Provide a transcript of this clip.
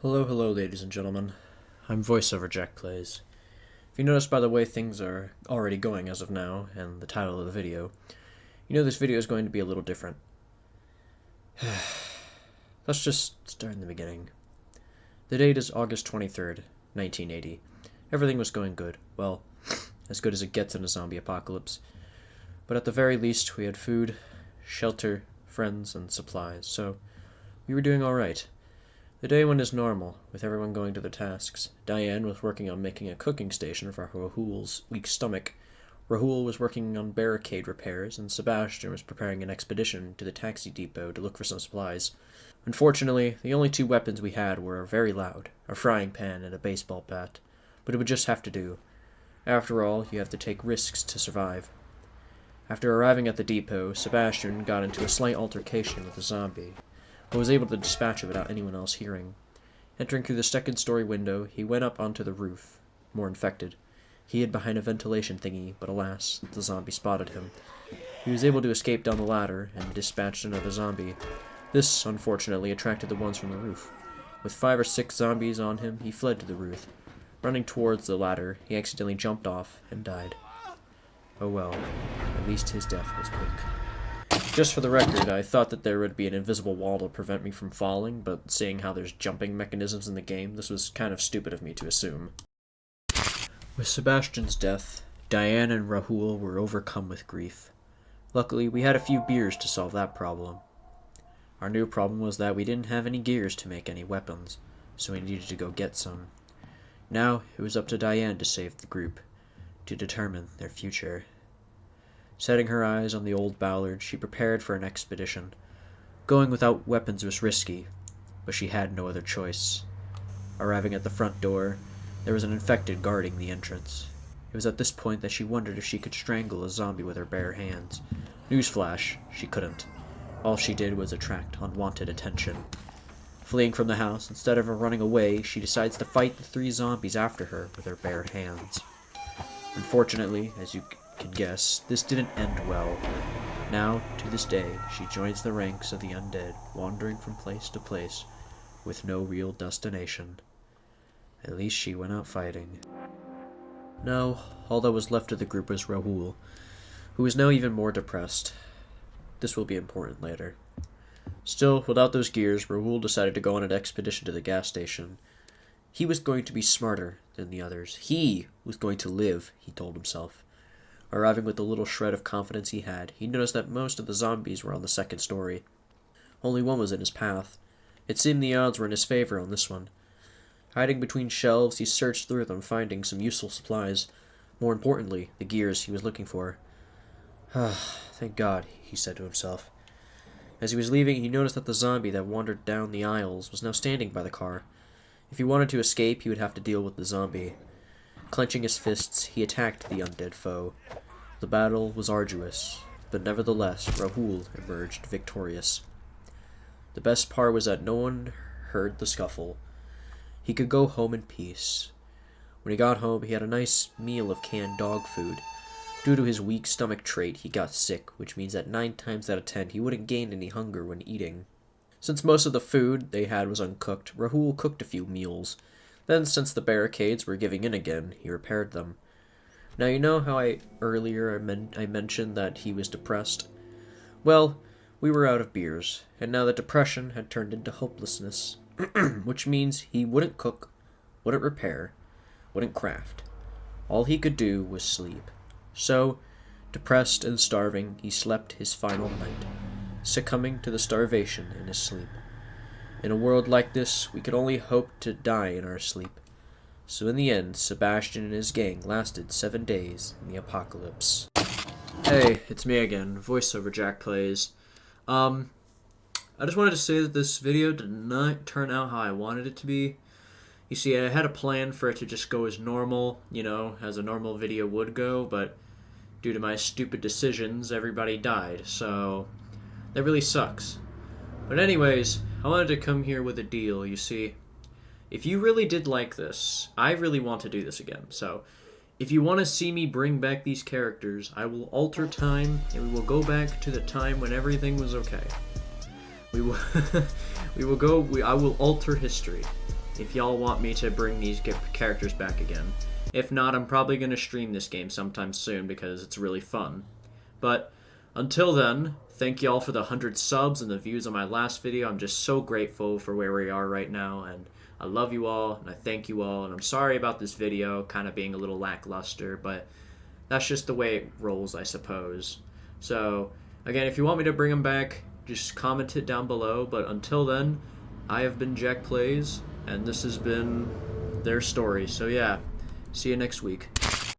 Hello, ladies and gentlemen. I'm voiceover Jack Plays. If you notice by the way things are already going as of now, and the title of the video, you know this video is going to be a little different. Let's just start in the beginning. The date is August 23rd, 1980. Everything was going good. Well, as good as it gets in a zombie apocalypse. But at the very least, we had food, shelter, friends, and supplies, so we were doing alright. The day went as normal, with everyone going to their tasks. Diane was working on making a cooking station for Rahul's weak stomach. Rahul was working on barricade repairs, and Sebastian was preparing an expedition to the taxi depot to look for some supplies. Unfortunately, the only two weapons we had were very loud, a frying pan and a baseball bat, but it would just have to do. After all, you have to take risks to survive. After arriving at the depot, Sebastian got into a slight altercation with a zombie, but was able to dispatch it without anyone else hearing. Entering through the second-story window, he went up onto the roof, more infected. He hid behind a ventilation thingy, but alas, the zombie spotted him. He was able to escape down the ladder and dispatched another zombie. This, unfortunately, attracted the ones from the roof. With 5 or 6 zombies on him, he fled to the roof. Running towards the ladder, he accidentally jumped off and died. Oh well, at least his death was quick. Just for the record, I thought that there would be an invisible wall to prevent me from falling, but seeing how there's jumping mechanisms in the game, this was kind of stupid of me to assume. With Sebastian's death, Diane and Rahul were overcome with grief. Luckily, we had a few beers to solve that problem. Our new problem was that we didn't have any gears to make any weapons, so we needed to go get some. Now, it was up to Diane to save the group, to determine their future. Setting her eyes on the old Ballard, she prepared for an expedition. Going without weapons was risky, but she had no other choice. Arriving at the front door, there was an infected guarding the entrance. It was at this point that she wondered if she could strangle a zombie with her bare hands. Newsflash, she couldn't. All she did was attract unwanted attention. Fleeing from the house, instead of running away, she decides to fight the 3 zombies after her with her bare hands. Unfortunately, as you can guess, this didn't end well. Now, to this day, she joins the ranks of the undead, wandering from place to place, with no real destination. At least she went out fighting. Now, all that was left of the group was Rahul, who is now even more depressed. This will be important later. Still, without those gears, Rahul decided to go on an expedition to the gas station. He was going to be smarter than the others. He was going to live, he told himself. Arriving with the little shred of confidence he had, he noticed that most of the zombies were on the second story. Only one was in his path. It seemed the odds were in his favor on this one. Hiding between shelves, he searched through them, finding some useful supplies. More importantly, the gears he was looking for. Thank God, he said to himself. As he was leaving, he noticed that the zombie that wandered down the aisles was now standing by the car. If he wanted to escape, he would have to deal with the zombie. Clenching his fists, he attacked the undead foe. The battle was arduous, but nevertheless, Rahul emerged victorious. The best part was that no one heard the scuffle. He could go home in peace. When he got home, he had a nice meal of canned dog food. Due to his weak stomach trait, he got sick, which means that 9 times out of 10 he wouldn't gain any hunger when eating. Since most of the food they had was uncooked, Rahul cooked a few meals. Then, since the barricades were giving in again, he repaired them. Now, you know how earlier I mentioned that he was depressed? Well, we were out of beers, and now the depression had turned into hopelessness, which means he wouldn't cook, wouldn't repair, wouldn't craft. All he could do was sleep. So, depressed and starving, he slept his final night, succumbing to the starvation in his sleep. In a world like this, we could only hope to die in our sleep. So in the end, Sebastian and his gang lasted 7 days in the apocalypse. Hey, it's me again, voiceover Jack Plays. I just wanted to say that this video did not turn out how I wanted it to be. You see, I had a plan for it to just go as normal, as a normal video would go, but due to my stupid decisions, everybody died, so that really sucks. But anyways, I wanted to come here with a deal, you see. If you really did like this, I really want to do this again, so if you want to see me bring back these characters, I will alter time, and we will go back to the time when everything was okay. I will alter history. if y'all want me to bring these characters back again. If not, I'm probably going to stream this game sometime soon because it's really fun. But until then, thank y'all for the 100 subs and the views on my last video. I'm just so grateful for where we are right now, and I love you all, and I thank you all, and I'm sorry about this video kind of being a little lackluster, but that's just the way it rolls, I suppose. So, again, if you want me to bring them back, just comment it down below, but until then, I have been Jack Plays, and this has been their story. So yeah, see you next week.